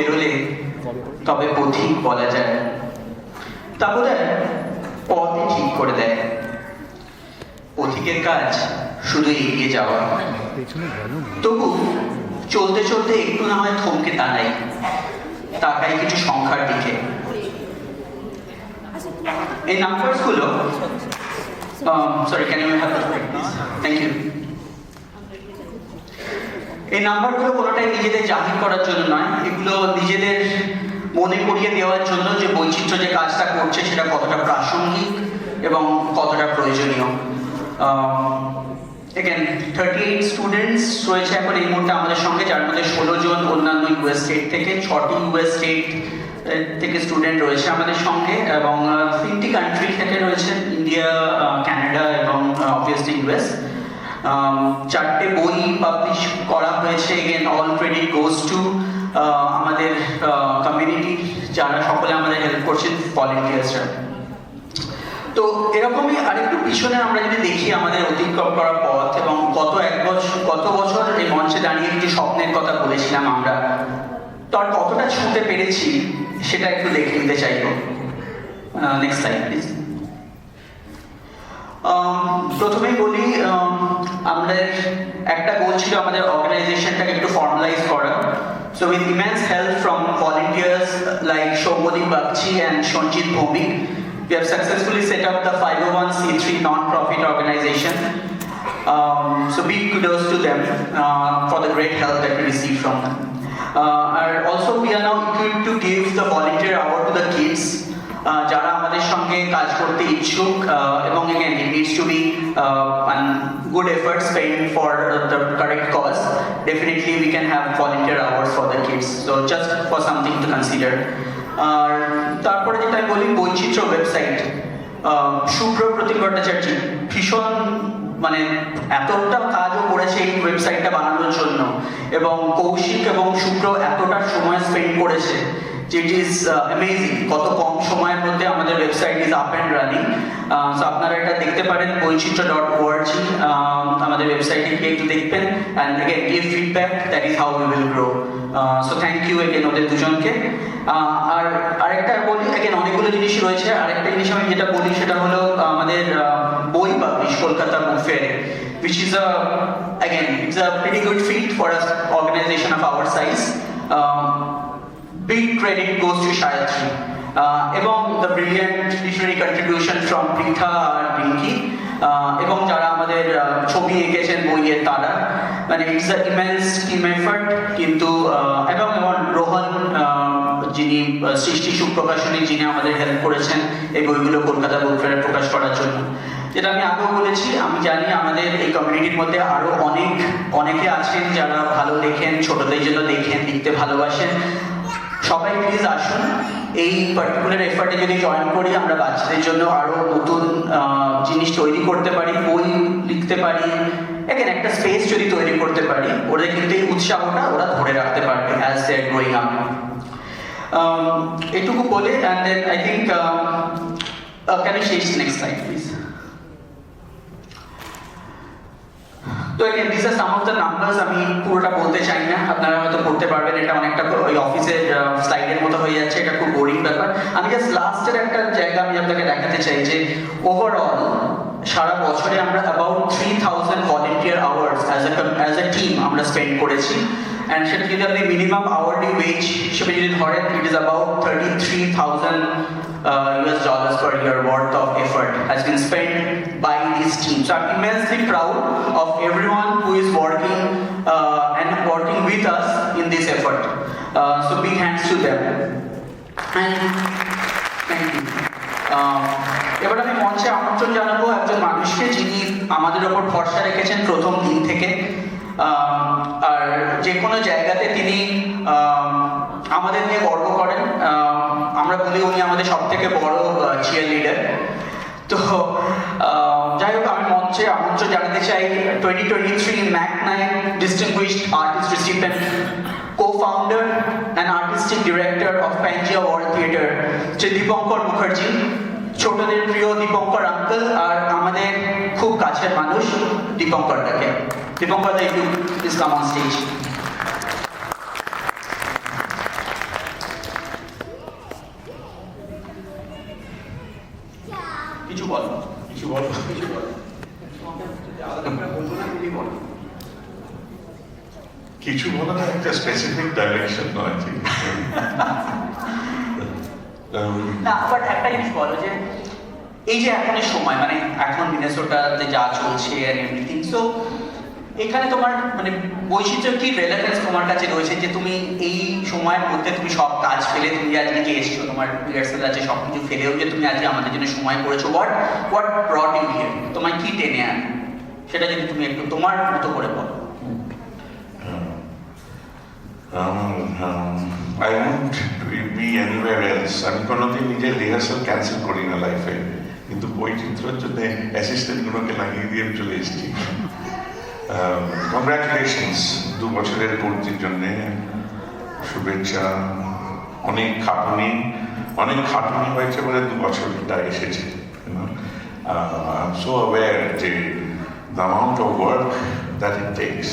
বেরোলে তবে পথিক বলা যায়, তা বোধ হয় পথই ঠিক করে দেয়। পথিকের কাজ শুধু এগিয়ে যাওয়া, তবু চলতে চলতে একটু না হয় থমকে দাঁড়াই, তাকাই কিছু সংখ্যার দিকে। এই নাম্বারস গুলো, sorry, can you have the mic please? Thank you. এই নাম্বারগুলো কোনোটাই নিজেদের জাহির করার জন্য নয়, এগুলো নিজেদের মনে করিয়ে দেওয়ার জন্য যে বৈচিত্র্য যে কাজটা করছে সেটা কতটা প্রাসঙ্গিক এবং কতটা প্রয়োজনীয়। এগেন 38 স্টুডেন্টস রয়েছে এখন এই মুহূর্তে আমাদের সঙ্গে, যার মধ্যে 16 জন অন্যান্য ইউএস স্টেট থেকে, 6টি ইউএস স্টেট থেকে স্টুডেন্ট রয়েছে আমাদের সঙ্গে, এবং 3টি কান্ট্রি থেকে রয়েছে, ইন্ডিয়া, কানাডা এবং অবভিয়াসলি ইউএস। 4টে বই পাবলিশ করা হয়েছে। Again all credit goes to আমাদের কমিউনিটি, যারা সকলে আমাদের হেল্প করছেন, ভলেন্টিয়ার্সরা। তো এরকমই আরেকটু পিছনে আমরা যদি দেখি আমাদের অতিক্রম করা পথ, এবং গত বছর এই মঞ্চে দাঁড়িয়ে যে স্বপ্নের কথা বলেছিলাম আমরা, তার কতটা ছুঁতে পেরেছি সেটা একটু দেখে নিতে চাইব। Next slide please. প্রথমেই বলি, আমাদের একটা গোল ছিল আমাদের অর্গানাইজেশনটাকে একটু ফর্মালাইজ করা। So with immense help from volunteers like Shobhani Bakchi and Shonjit Bhomik, we have successfully set up the 501c3 non-profit organization. So big kudos to them for the great help that we received from them. And also we are now equipped to give the volunteer hour to the kids যারা আমাদের সঙ্গে কাজ করতে ইচ্ছুক, এবং again it needs to be good effort spent for the correct cause. Definitely we can have volunteer hours for the kids, so just for something to consider. আর তারপরে যেটা আমি বলি, বৈচিত্র্য ওয়েবসাইট, শুভ্র প্রতীক ভট্টাচার্য ভীষণ মানে এতটা কাজও করেছে এই ওয়েবসাইটটা বানানোর জন্য, এবং কৌশিক এবং শুভ্র এতটা সময় স্পেন্ড করেছে যে ইট ইজ অ্যামেজিং। কত কম সময়ের মধ্যে আমাদের website is up and running. So আপনারা এটা দেখতে পারেন বৈচিত্র্য.org, আমাদের ওয়েবসাইটে গিয়ে একটু দেখবেন, and again give feedback, that is how we will grow. So thank you again ওদের দুজনকে। আর আরেকটা বলি, এগেন অনেকগুলো জিনিস রয়েছে, আরেকটা জিনিস আমি যেটা বলি সেটা হলো আমাদের বই পাবলিশ কলকাতা বুক ফেয়ারে, which is again it's a pretty good feat for an organization of our size. Big credit goes to Shayatri এবং the brilliant literary contribution from Pritha আর Pinky, এবং যারা আমাদের ছবি এঁকেছেন বইয়ের তারা, মানে it's a immense team effort. কিন্তু এবং রোহন, যিনি সৃষ্টি সুপ্রকাশনী, যিনি আমাদের হেল্প করেছেন এই বইগুলো কলকাতা বুক ফেয়ারে প্রকাশ করার জন্য। যেটা আমি আগেও বলেছি, আমি জানি আমাদের এই কমিউনিটির মধ্যে আরো অনেকে আছেন যারা ভালো লেখেন, ছোটদের জন্য লেখেন, লিখতে ভালোবাসেন। সবাই প্লিজ আসুন, এই পার্টিকুলার এফার্টে যদি জয়েন করি, আমরা বাচ্চাদের জন্য আরো নতুন জিনিস তৈরি করতে পারি, বই লিখতে পারি, এখানে একটা স্পেস যদি তৈরি করতে পারি, ওদের কিন্তু এই উৎসাহটা ওরা ধরে রাখতে পারবে as they are growing up. এটুকু বলে, and then I think can you change next slide please. তো again these are some of the numbers, আমি পুরোটা বলতে চাই না, আপনারা হয়তো পড়তে পারবেন, এটা অনেকটা ওই অফিসের স্লাইডের মতো হয়ে যাচ্ছে, এটা খুব বোরিং ব্যাপার। আমি জাস্ট লাস্টের একটা জায়গা আমি আপনাকে দেখাতে চাই যে ওভারঅল সারা বছরে আমরা about 3000 volunteer hours as a team আমরা স্পেন্ড করেছি, অ্যান্ড সেটা যদি আপনি মিনিমাম আওয়ারলি ওয়েজ হিসেবে যদি ধরেন, it is about $33,000 per year worth of effort has been spent by this team. So I'm immensely proud of everyone who is working and working with us in this effort. So big hands to them. And thank you. এবার আমি মঞ্চে আমন্ত্রণ জানাবো একজন মানুষকে, যিনি আমাদের ওপর ভরসা রেখেছেন প্রথম দিন থেকে, আর যে কোনো জায়গাতে তিনি আমাদের নিয়ে গর্ব করেন। আমরা বলি উনি আমাদের সব থেকে বড় চিয়ার লিডার। তো যাই হোক, আমি মঞ্চে আমন্ত্রণ জানাতে চাই 2023 MAC9 Distinguished Artist Recipient, co-founder and artistic director of Pangea World Theatre, Shri Dipankar Mukherjee. ছোটদের প্রিয় দীপঙ্কর আঙ্কেল, আর আমাদের খুব কাছের মানুষ দীপঙ্করটাকে। Dipankar da, you please come on stage. বলো। কিছু বলা না, একটা স্পেসিফিক ডাইরেকশন নয় ঠিক। না, বাট একটা জিনিস বলো যে এই যে এখনের সময় মানে এখন মিনেসোটাতে যা চলছে আর এভরিথিং, সো এখানে তোমার মানে বৈচিত্র্য কি রেলেভেন্স তোমার কাছে রয়েছে যে তুমি এই সময়ের মধ্যে তুমি সব কাজ ফেলে তুমি আজকে যে এসছো, তোমার রিহার্সাল আছে সব কিছু ফেলেও যে তুমি আজকে আমাদের জন্য সময় করেছো, হোয়াট ব্রট ইউ হিয়ার, তোমায় কি টেনে আনে সেটা যদি তুমি একটু তোমার মতো করে বলো। I won't be anywhere else. আমি কোনোদিন নিজের রিহার্সাল ক্যান্সেল করি না লাইফে, কিন্তু বৈচিত্র্যের জন্য অ্যাসিস্ট্যান্ট গুলোকে লাগিয়ে দিয়ে চলে এসেছি। কংগ্রাচুলেশনস 2 বছরের পূর্তির জন্য, শুভেচ্ছা। অনেক খাটুনি হয়েছে বলে 2 বছরটা এসেছে। I'm so aware যে the amount of work that it takes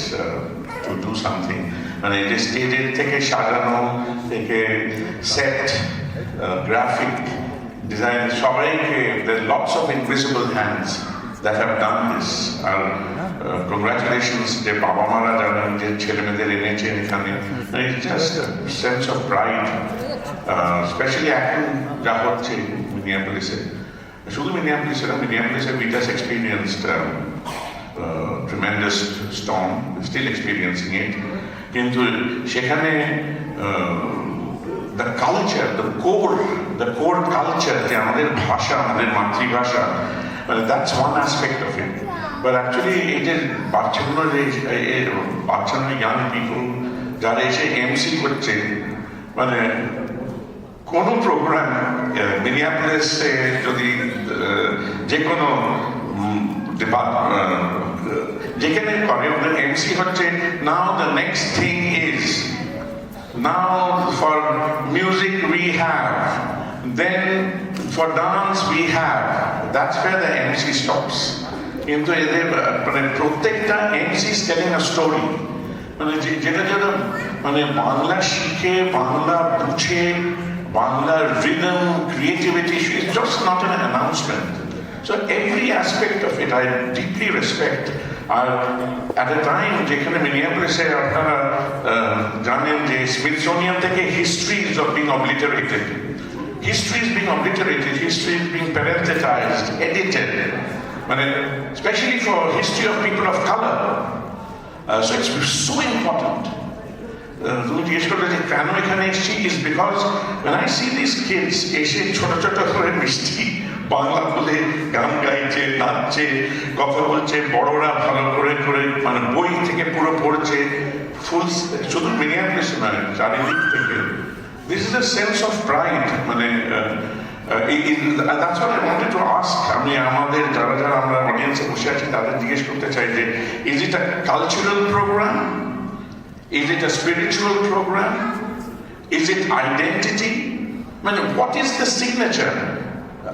to do something, মানে যে স্টেজের থেকে সাজানো থেকে সেট, গ্রাফিক ডিজাইন, সবাইকে there are lots of invisible hands that have done this. আর congratulations যে বাবা মারা যারা যে ছেলে মেয়েদের এনেছেন এখানে, it's just a sense of pride, especially এখন যা হচ্ছে মিনিয়াপলিসে, শুধু মিনিয়াপলিসে না, মিনিয়াপলিসে we just experienced tremendous storm, we're still experiencing it, কিন্তু সেখানে the culture, the core culture যে আমাদের ভাষা, আমাদের মাতৃভাষা, মানে that's one aspect of it. But actually এই যে বাচ্চাগুলো young people যারা এসে এমসি করছে, মানে কোনো প্রোগ্রাম মিনিয়াপলিসে যদি যে কোনো যেখানে করে ওদের এমসি হচ্ছে, now the next thing is, now for music we have, then for dance we have, that's where the MC stops. কিন্তু এদের মানে প্রত্যেকটা MC is telling a story, মানে যেটা মানে বাংলা শিখে, বাংলা বুঝে, বাংলার rhythm, creativity, it's just not an announcement. So every aspect of it I deeply respect. R at a time যেখানে মিনিয়াপলিসে আপনারা জানেন যে স্মিথসোনিয়ান থেকে histories of being obliterated, history is being parenthesized, edited, মানে especially for history of people of color, so it's so important. তুমি জিজ্ঞেস করলে যে কেন এখানে এসেছি, is because when I see these kids এসে ছোট ছোট করে মিষ্টি বাংলা বলে গান গাইছে, নাচছে, কথা বলছে, বড়রা ভালো করে মানে বই থেকে পুরো পড়ছে, ফুল শুধু মিনিয়াপলিসে নয়, চারিদিক থেকে। This is a sense of pride, মানে that's what I wanted to ask. আমি আমাদের যারা আমরা অডিয়েন্সে বসে আছি তাদের জিজ্ঞেস করতে চাই যে is it a cultural program? Is it a spiritual program? Is it identity? মানে what is the signature?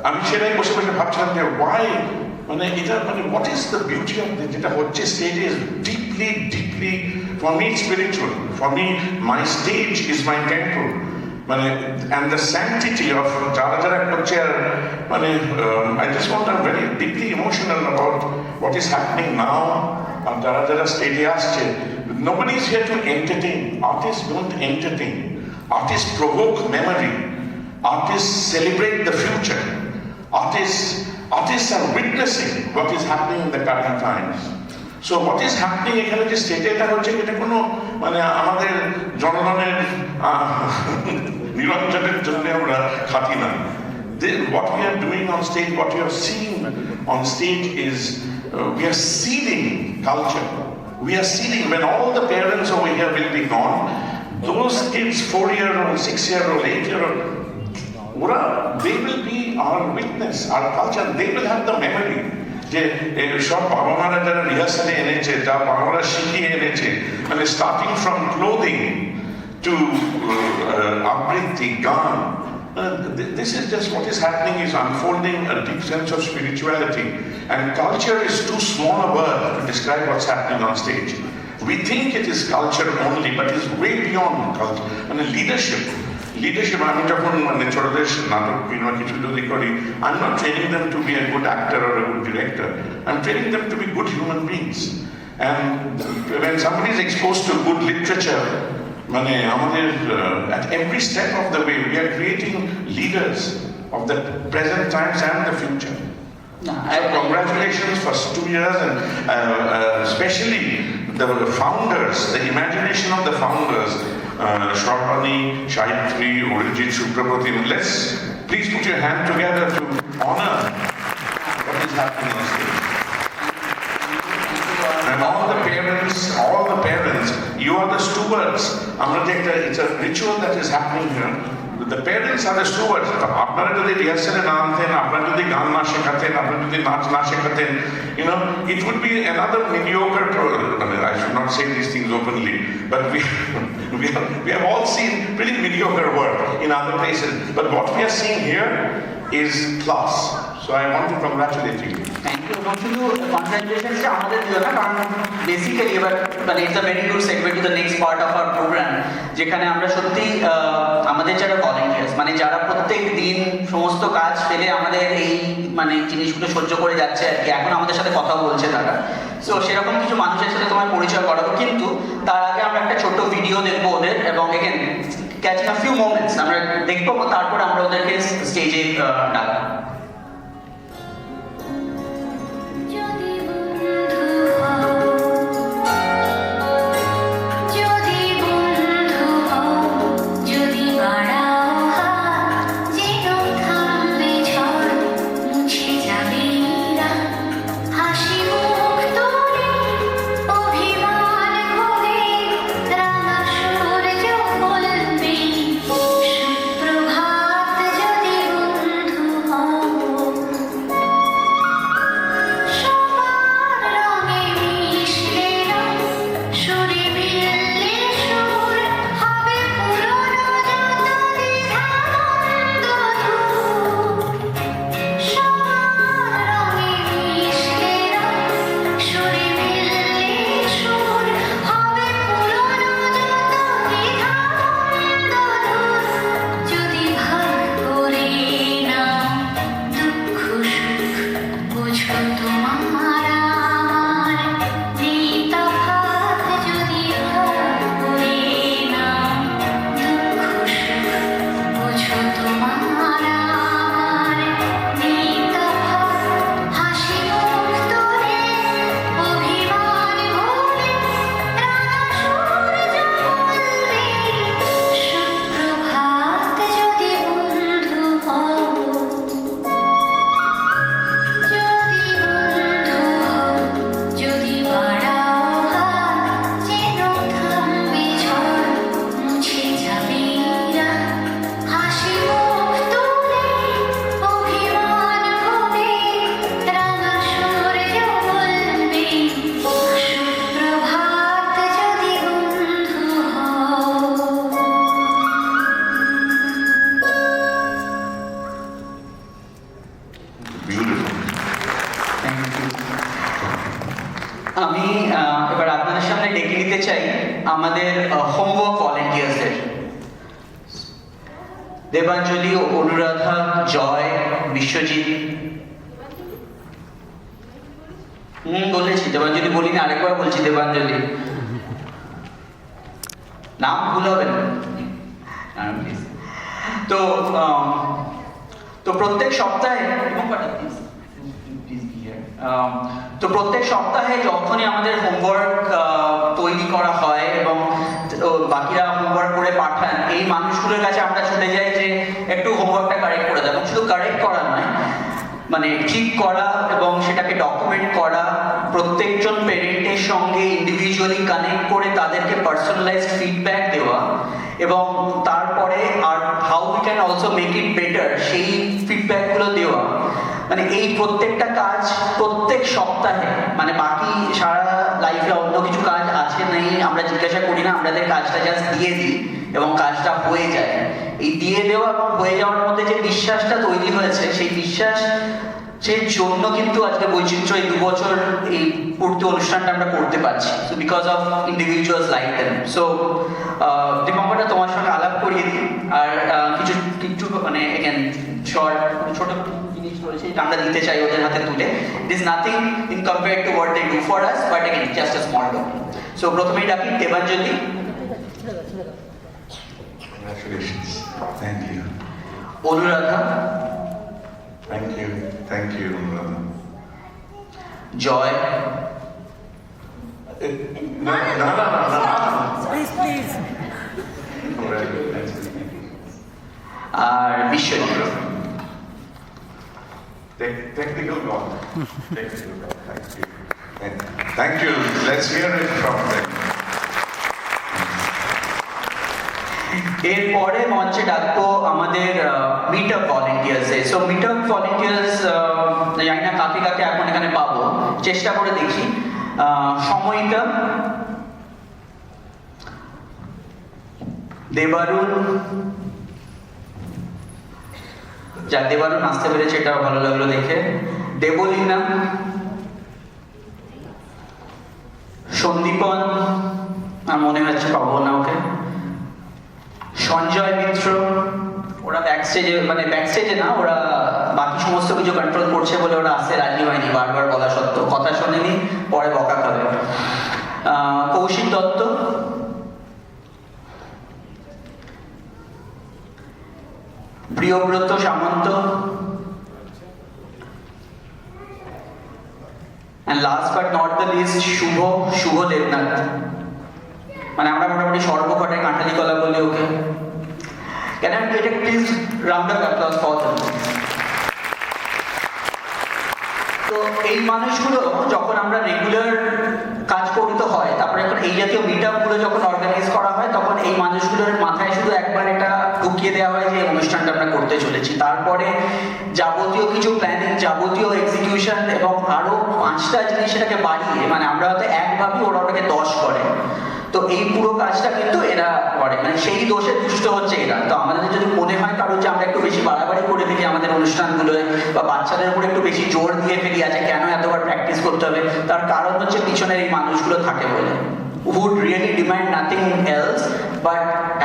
আমি সেটাই বসে ভাবছিলাম যে why, মানে এটা মানে what is the beauty of যেটা হচ্ছে স্টেজে is deeply for me spiritual. For me my stage is my temple, মানে and the sanctity of যারা করছে, মানে I just want, I'm very deeply emotional about what is happening now. আর যারা স্টেজে আসছে, nobody is here to entertain. Artists don't entertain. Artists provoke memory. Artists celebrate the future. Artists are witnessing what is happening in the current times. So what is happening এখানে যে স্টেজে এটা হচ্ছে, এটা কোনো মানে আমাদের জনগণের নিরঞ্জনের জন্য আমরা খাটি না। What we are doing on stage, what you are seeing on stage is we are seeding culture. We are seeding, when all the parents over here will be gone, those kids, 4-year-old, 6-year-old, 8-year-old, they will be our witness, our culture. They will have the memory. যে সব বাবা মারা যারা রিহার্সালে এনেছে, যা বাবারা শিখিয়ে এনেছে, মানে স্টার্টিং ফ্রম ক্লোদিং টু আবৃত্তি, গান, this is just what is happening, is unfolding a deep sense of spirituality, and culture is too small a word to describe what's happening on stage. We think it is culture only, but it's way beyond culture. And leadership আমি যখন মানে ছোটদের নাটক কিংবা কিছু যদি করি, I am not training them to be a good actor or a good director, I am training them to be good human beings. And when somebody is exposed to good literature, মানে আমাদের at every step of the way we are creating leaders of the present times and the future. So congratulations for 2 years, and especially the founders, the imagination of the founders, Shravani, Shayatri, Urijit, Suprapati. Let's please put your hand together to honor what is happening on stage. And all the parents, you are the stewards. It's a ritual that is happening here. The parents are the stewards. আপনারা যদি রিহার্সালে না আনতেন, আপনারা যদি গান না শেখাতেন, আপনারা যদি নাচ না শেখাতেন, it would be another mediocre I mean, I should not say these things openly, but we have all seen pretty mediocre work in other places. But what we are seeing here is class. So I want to congratulate you. Thank you. এবং শুধু কনগ্রাচুলেশনসটা আমাদের জন্য, কারণ basically এবার মানে it's a very good segment to the next part of our programme, যেখানে আমরা সত্যি আমাদের যারা ভলেন্টিয়ার্স, মানে যারা প্রত্যেক দিন সমস্ত কাজ ফেলে আমাদের এই মানে জিনিসগুলো সহ্য করে যাচ্ছে আর কি, এখন আমাদের সাথে কথা বলছে তারা। সো সেরকম কিছু মানুষের সাথে তোমার পরিচয় করাবো, কিন্তু তার আগে আমরা একটা ছোট্ট ভিডিও দেখবো ওদের, এবং again catching a few moments আমরা দেখবো, তারপর আমরা ওদেরকে স্টেজে ডাকবো। আমি এবার আপনাদের সামনে ডেকে নিতে চাই আমাদের হোমওয়ার্ক ভলেন্টিয়ার্সদের, দেবাঞ্জলি, অনুরাধা, জয়, বিশ্বজিৎ। বলেছি দেবাঞ্জলি বলিনি, আরেকবার বলছি দেবাঞ্জলি, নাম ভুল হবে না প্লিজ। তো প্রত্যেক সপ্তাহে যখনই আমাদের হোমওয়ার্ক তৈরি করা হয় এবং বাকিরা হোমওয়ার্ক করে পাঠান, এই মানুষগুলোর কাছে আমরা ছুটে যাই যে একটু হোমওয়ার্কটা কারেক্ট করে দেয়। এবং শুধু কারেক্ট করা নয়, মানে ঠিক করা এবং সেটাকে ডকুমেন্ট করা, প্রত্যেকজন পেরেন্টের সঙ্গে ইন্ডিভিজুয়ালি কানেক্ট করে তাদেরকে পার্সোনালাইজড ফিডব্যাক দেওয়া, এবং তারপরে আর how we can also make it better সেই ফিডব্যাকগুলো দেওয়া। মানে এই প্রত্যেকটা কাজ প্রত্যেক সপ্তাহে, মানে বাকি সারা লাইফে অন্য কিছু কাজ আছে নেই আমরা জিজ্ঞাসা করি না, আমাদের কাজটা জাস্ট দিয়ে দিই এবং কাজটা হয়ে যায়। এই দিয়ে দেওয়া এবং হয়ে যাওয়ার মধ্যে যে বিশ্বাসটা তৈরি হয়েছে, সেই বিশ্বাস সেই জন্য কিন্তু আজকে বৈচিত্র্য এই 2 বছর এই পূর্তি অনুষ্ঠানটা আমরা করতে পারছি, so because of individuals like them. So দীপঙ্করটা তোমার সঙ্গে আলাপ করিয়ে দিই। আর শর্ট ছোট জিনিস রয়েছে এটা আমরা দিতে চাই ওদের হাতে তুলে। It is nothing in compare to what they do for us, but again just a small token. So প্রথমেই ডাকি Debanjali, Congratulations. Thank you. Anuradha, Thank you. Thank you. Joy, No. Please, please. Congratulations. R Biswajit. Technical God. Technical God. Thank you. Thank you. Let's hear it from them. এরপরে মঞ্চে ডাকবো আমাদের meet up volunteers. So meet up volunteers জানি না কাকে কাকে এখন এখানে পাবো, চেষ্টা করে দেখি। সময়টা, দেবারুণ, যাক দেবারুণ আসতে পেরেছে, এটাও ভালো লাগলো দেখে। দেবলীনা, সন্দীপন, আর মনে হচ্ছে পাবো না ওকে। সঞ্জয় মিত্র, ওরা ব্যাকস্টেজে, মানে ব্যাকস্টেজে না, ওরা বাকি সমস্ত কিছু কন্ট্রোল করছে বলে ওরা আসতে রাজি হয়নি, বারবার বলা সত্ত্বেও কথা শোনেনি, পরে বকা খাবে। কৌশিক দত্ত, প্রিয়ব্রত সামন্ত, and last but not the least শুভ দেবনাথ। মানে আমরা মোটামুটি সর্বঘটে কাঁঠালি কলা বলি ওকে। Can I get a please round of applause for them? তো এই মানুষগুলো যখন আমরা রেগুলার কাজ করতে হয়, তারপরে যখন এই জাতীয় মিট আপগুলো যখন অর্গানাইজ করা হয়, তখন এই মানুষগুলোর মাথায় শুধু একবার এটা ঢুকিয়ে দেওয়া হয় যে এই অনুষ্ঠানটা আমরা করতে চলেছি। তারপরে যাবতীয় কিছু প্ল্যানিং, যাবতীয় এক্সিকিউশন এবং আরো 5টা জিনিস এটাকে বাড়িয়ে, মানে আমরা হয়তো একভাবে ওরা ওটাকে 10 করে। তো এই পুরো কাজটা কিন্তু এরা করে, মানে সেই দোষে দুষ্ট হচ্ছে এরা। তো আমাদের যদি মনে হয় কারো যে আমরা একটু বেশি বাড়াবাড়ি করে ফেলি আমাদের অনুষ্ঠানগুলোয়, বা বাচ্চাদের উপর একটু বেশি জোর দিয়ে ফেলি আছে কেন এতবার প্র্যাকটিস করতে হবে, তার কারণ হচ্ছে পিছনের এই মানুষগুলো থাকে বলে। would really demand nothing else but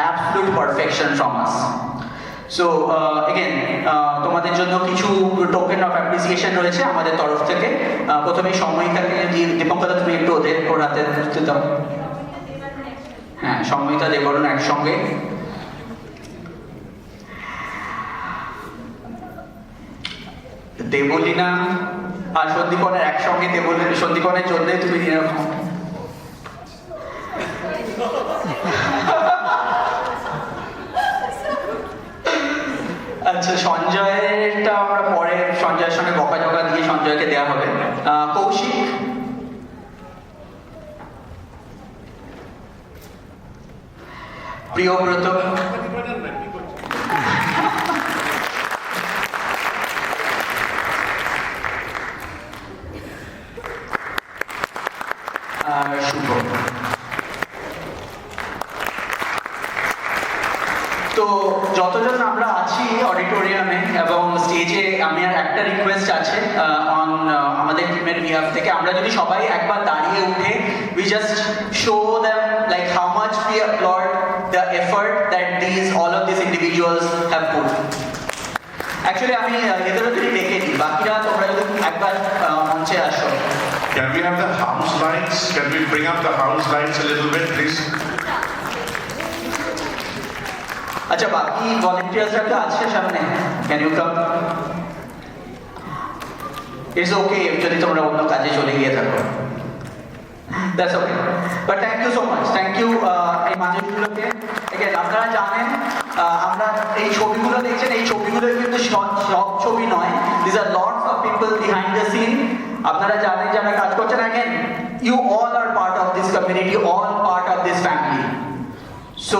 absolute perfection from us. So again তোমাদের জন্য কিছু টোকেন অফ অ্যাপ্রিসিয়েশন রয়েছে আমাদের তরফ থেকে। প্রথমে সময়টাকে দীপঙ্কর তুমি একটু ওর হাতে দিতে দাও। হ্যাঁ, সংহিতা দেবরুণ একসঙ্গে। দেবলীনা আর সন্দীপনের একসঙ্গে, সন্দীপনের জন্য তুমি এরকম। আচ্ছা, সঞ্জয়েরটা আমরা পরে সঞ্জয়ের সঙ্গে বকাঝকা দিয়ে সঞ্জয়কে দেওয়া হবে। কৌশিক, প্রিয়ব্রত, আর শুভ। তো যতজন আমরা আছি অডিটোরিয়ামে এবং স্টেজে, আমি আর একটা রিকোয়েস্ট আছে আমাদের টিমের বিহাফ থেকে, আমরা যদি সবাই একবার দাঁড়িয়ে উঠে we just show them like how much we applaud the effort that all of these individuals have put. Actually আমি এদেরও যদি ডেকে দিই, বাকিরা তোমরা যদি একবার মঞ্চে আসো। Can we have the house lights? Can we bring up the house lights a little bit, please? আচ্ছা, বাকি ভলেন্টিয়ার্সরা তো আছে সামনে, can you come? It's okay যদি তোমরা অন্য কাজে চলে গিয়ে থাকো, that's okay, but thank you so much. Thank you এই মানুষগুলোকে। এগেন আপনারা জানেন আমরা এই ছবিগুলো দেখছেন, এই ছবিগুলো কিন্তু সব ছবি নয়, this are lots of people behind the scene. আপনারা জানেন যারা কাজ করছেন, again you all are part of this community, all part of this family. So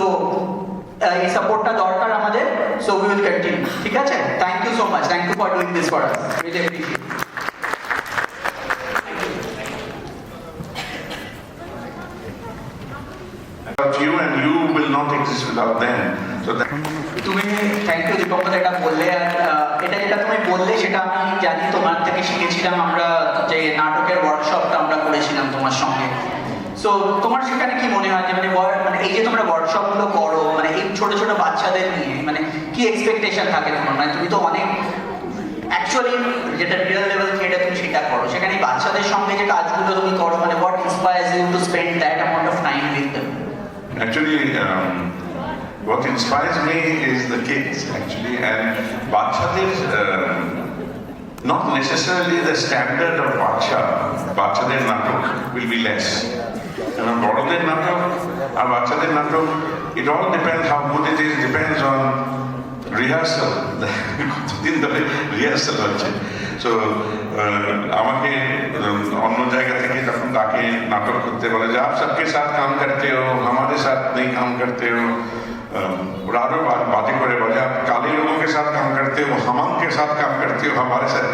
এই সাপোর্টটা দরকার আমাদের। সো উই উইল কন্টিনিউ, ঠিক আছে? Thank you so much, thank you for doing this for us, really appreciate. About you, and you will not exist without them. So that তুমি thank you Dipankar, এটা বললে। আর এটা যেটা তুমি বললে সেটা আমি জানি, তোমার থেকে শিখেছিলাম আমরা, যে নাটকের ওয়ার্কশপটা আমরা করেছিলাম তোমার সঙ্গে। সো তোমার সেখানে কি মনে হয় যে মানে এই যে তোমরা ওয়ার্কশপগুলো করো মানে এই ছোট ছোট বাচ্চাদের নিয়ে মানে কি এক্সপেকটেশন থাকে তোমার মানে তুমি তো অনেক অ্যাকচুয়ালি যেটা রিয়েল লেভেল থিয়েটার তুমি সেটা করো সেখানে এই বাচ্চাদের সঙ্গে যে কাজগুলো তুমি করো মানে what inspires you to spend that amount of time with them Actually, what inspires me is the kids, actually, and Bachadir, not necessarily the standard of Bachadir Natok will be less. And Borodir Natok, or Bachadir Natok, it all depends how good it is, depends on rehearsal. কতদিন ধরে rehearsal হচ্ছে so আমাকে অন্য জায়গা থেকে যখন তাকে নাটক করতে বলে যে আপ সবকে সাথ কাম করতে হো हमारे साथ नहीं काम करते हो ওরা আরো বাজে করে বলে আপ কালি লোগों के साथ काम करते हो हम के साथ काम करते हो हमारे साथ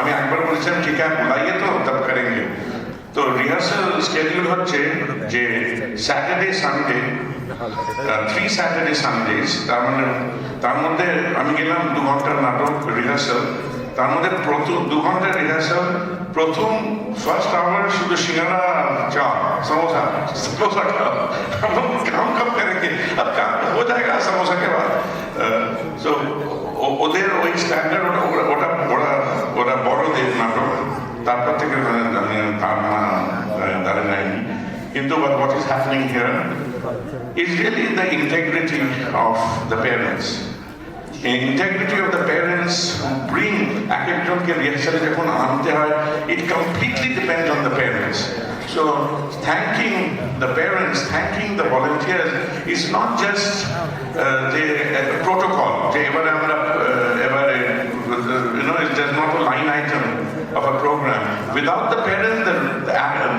আমি একবার বলেছিলাম ঠিক আছে বুলাইয়ে তো তব করেंगे তো রিহার্সাল স্কেডিউল হচ্ছে যে স্যাটারডে সানডে 3 স্যাটারডে সানডেজ তার মধ্যে আমি গেলাম 2 ঘন্টার নাটক রিহার্সাল তার মধ্যে প্রথম 2 ঘন্টার রিহার্সাল প্রথম ফার্স্ট আওয়ার শুধু সিঙ্গারা চা समोसा खाओ हम काम कब करेंगे अब काम हो जाएगा समोसा के बाद सो ওদের ওই স্ট্যান্ডার্ড ওরা বড়দের নাটক তারপর থেকে আমি দাঁড়িয়ে যাইনি কিন্তু what is happening here is really the integrity of the parents. Integrity of the parents who bring একজনকে রিহার্সালে যখন আনতে হয় it completely depends on the parents. So thanking the parents, thanking the volunteers is not just the protocol. It's just not a line item of a program. Without the parents,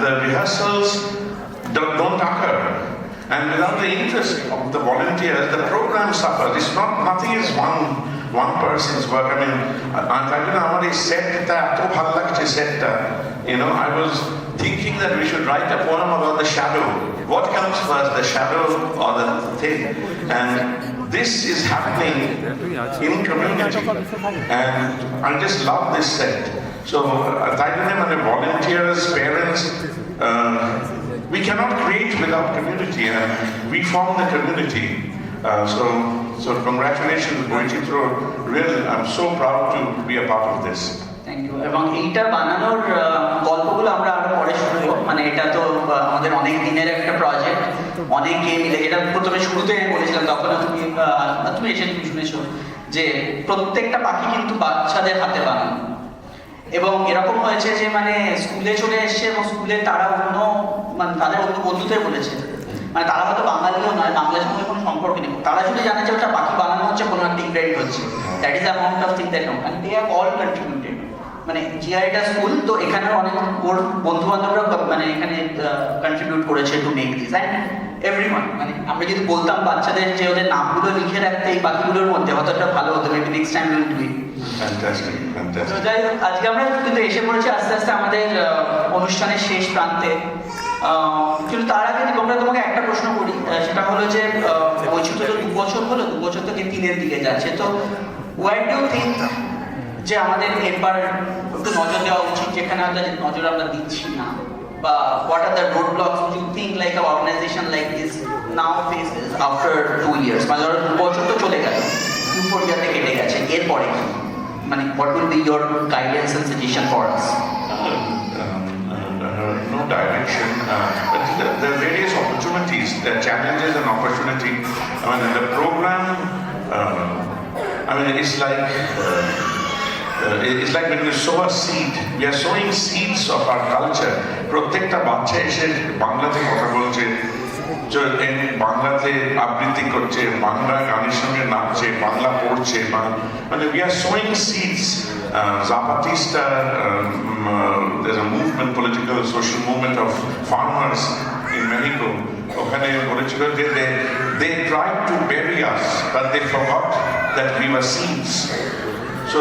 the rehearsals don't occur. And without the interest of the volunteers, the program suffers. It's not, nothing is one person's work. I mean, our set, I was thinking that we should write a poem about the shadow. What comes first, the shadow or the thing? And this is happening in community. And I just love this set. So, volunteers, parents, we cannot create without community, and we form the community. So congratulations, Boichitro. Really, I'm so proud to be a part of this. Thank you এবং এইটা বানানোর গল্পগুলো আমরা আরো পরে শুনবো মানে এটা তো আমাদের অনেক দিনের একটা প্রজেক্ট অনেকে মিলে এটা প্রথমে শুরুতে আমি বলেছিলাম তখন তুমি এসে তুমি শুনেছো যে প্রত্যেকটা পাখি কিন্তু বাচ্চাদের হাতে বানানো এবং এরকম হয়েছে যে মানে স্কুলে চলে এসছে এবং স্কুলে তারা তাদের অন্য বন্ধুদের বলেছে মানে তারা হয়তো বাঙালিও নয় বাংলার সঙ্গে কোনো সম্পর্ক নেই তারা যদি জানে যে ওটা পাখি বানানো হচ্ছে কোনো একটা ইভেন্ট হচ্ছে that is amount of thing that and they have all contributed মানে জিআইটা স্কুল তো এখানে অনেক ওর বন্ধু বান্ধবরা মানে এখানে কন্ট্রিবিউট করেছে to make this and everyone মানে আমরা যদি বলতাম বাচ্চাদের যে ওদের নামগুলো লিখে রাখতে এই পাখিগুলোর মধ্যে অতটা ভালো হতো maybe next time will do it Fantastic. তো যাই হোক আজকে আমরা কিন্তু এসে পড়েছি আস্তে আস্তে আমাদের অনুষ্ঠানের শেষ প্রান্তে কিন্তু তার আগে আমরা তোমাকে একটা প্রশ্ন করি সেটা হলো যে বৈচিত্র্য তো 2 বছর হলো 2 বছর থেকে 3-এর দিকে যাচ্ছে তো হোয়াট ডু থিঙ্ক যে আমাদের এবার একটু নজর দেওয়া উচিত যেখানে আমরা নজর আমরা দিচ্ছি না বা what are the road blocks you think like a organisation like this now faces after 2 years মানে 2 বছর তো চলে গেল ইউফোরিয়াতে কেটে গেছে এরপরে কি মানে what will be your guidance and suggestion for us? No direction, but there are various opportunities, there are challenges and opportunity. I mean, the program, it's like when you sow a seed, we are sowing seeds of our culture. প্রত্যেকটা বাচ্চা এসে বাংলাতে কথা বলছে বাংলাতে আবৃত্তি করছে বাংলা গানের সঙ্গে নাচছে বাংলা পড়ছে মানে we are sowing seeds. Zapatista, there's a movement, political social movement of farmers in Mexico. ওখানে বলেছিল যে they tried to bury us but they forgot that we were seeds. So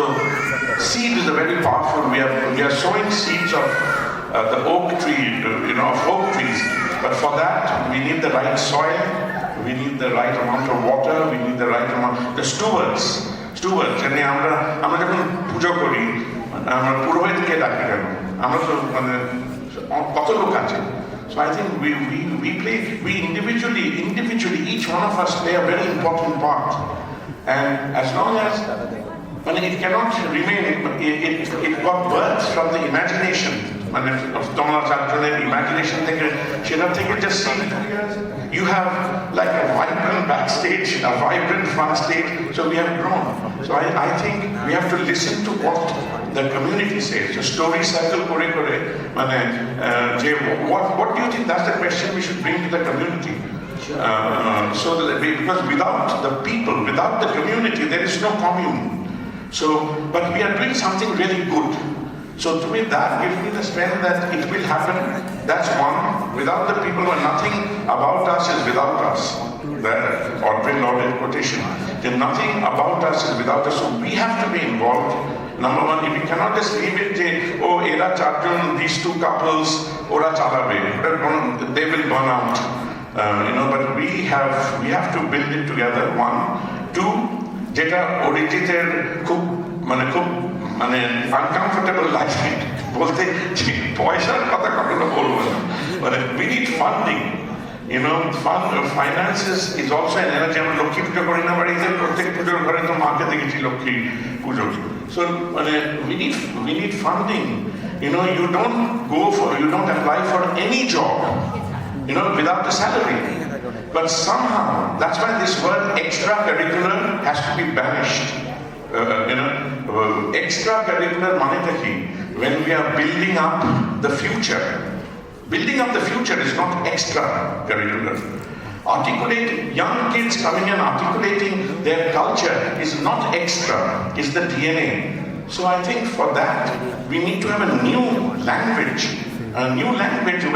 seed is a very powerful, we are sowing seeds of the oak tree, of oak trees. But for that, we need the right soil, we need the right amount of water, we need the right amount, the stewards, মানে আমরা যখন পুজো করি আমরা পুরোহিতকে ডাকি কেন আমরা তো মানে কত লোক আছে So I think we individually, each one of us play a very important part. And as long as, when it cannot remain, it got birth from the imagination. মানে তোমার চারজনের imagination থেকে সেটা থেকে just see you have like a vibrant backstage, a vibrant front stage, so we have grown. So I think we have to listen to what the community says. So story circle kore kore মানে what do you think, that's the question we should bring to the community. So that because without the people, without the community, there is no commune. So, but we are doing something really good. So to me that gives me the strength that it will happen. That's one. Without the people, nothing about us is without us. The Orville Laureate quotation. Then nothing about us is without us. So we have to be involved. Number one, if we cannot just leave it, oh, era charjon, these two couples, ora chalabe, they will burn out. But we have to build it together. One, two. যেটা অরিজিতের খুব uncomfortable লাগে বলতে পয়সার কথা কখনো বলবো না মানে we need funding, finance is also an energy. আমরা লক্ষ্মী পুজো করি না বাড়িতে, প্রত্যেক পুজোর ঘরে তো মাকে দেখেছি লক্ষ্মী পুজো। So we need funding. You don't apply for any job without a salary. But somehow, that's why this word extracurricular has to be banished. Extracurricular maneta ki, when we are building up the future. Building up the future is not extracurricular. Young kids coming and articulating their culture is not extra, it's the DNA. So I think for that, we need to have a new language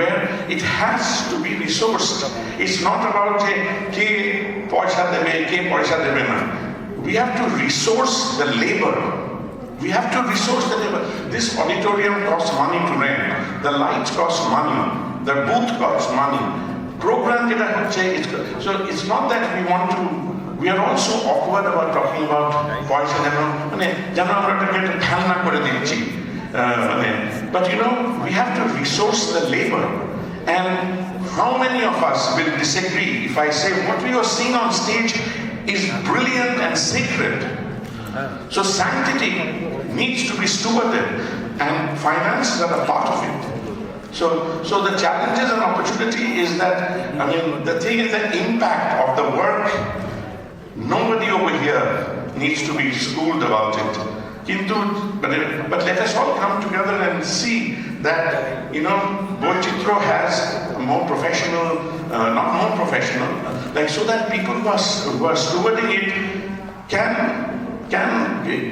where it has to be resourced. It's not about ke paisa debe, ke paisa debe na. We have to resource the labor. This auditorium costs money to rent. The lights cost money. The booth costs money. Program data so it's not that we are also awkward about talking about paisa debe jano amra etake khalna kore dicchi. But we have to resource the labor. And how many of us will disagree if I say what we are seeing on stage is brilliant and sacred? So sanctity needs to be stewarded, and finances are a part of it. So the challenges and opportunity is that, the thing is the impact of the work. Nobody over here needs to be schooled about it. But let us all come together and see that, Bolchitro has a more professional, not more professional, so that people who are stewarding it can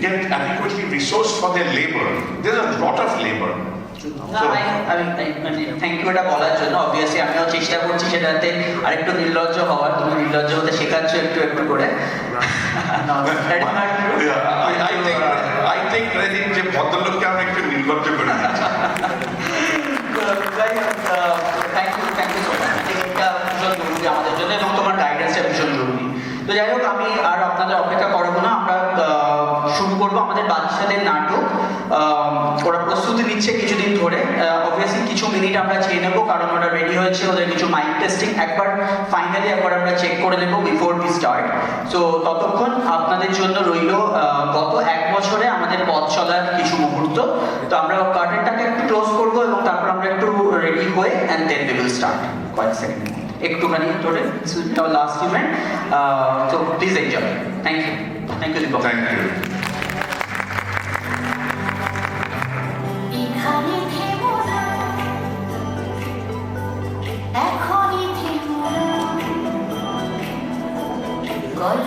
get adequately resourced for their labor. There's a lot of labor. Thank you এটা বলার জন্য। Obviously আমিও চেষ্টা করছি সেটাতে আরেকটু নির্লজ্জ হওয়ার, তুমি নির্লজ্জ হতে শেখাচ্ছ একটু করে। I think যে ভদ্রলোককে আমি একটু নির্লজ্জ করে দিচ্ছি। Thank you so much. এটা ভীষণ জরুরি আমাদের জন্য এবং তোমার গাইডেন্সটা ভীষণ জরুরি। তো যাই হোক, আমি আর আপনাদের অপেক্ষা করবো না, আমরা শুরু করবো আমাদের বাচ্চাদের নাটক। ওরা প্রস্তুতি নিচ্ছে কিছুদিন ধরে। অবভিয়াসলি কিছু মিনিট আমরা চেয়ে নেবো, কারণ ওরা রেডি হয়েছে, ওদের কিছু মাইক টেস্টিং একবার আমরা চেক করে নেবো বিফোর উই স্টার্ট। সো ততক্ষণ আপনাদের জন্য রইল গত 1 বছরে আমাদের পথ চলার কিছু মুহূর্ত। তো আমরা কার্টেনটাকে একটু ক্লোজ করবো এবং তারপর আমরা একটু রেডি হয়ে and then we will start কয়েক সেকেন্ড একটুখানি ধরে। লাস্ট ইভেন্ট, তো please enjoy. Thank you Deepak. Thank you. গল্প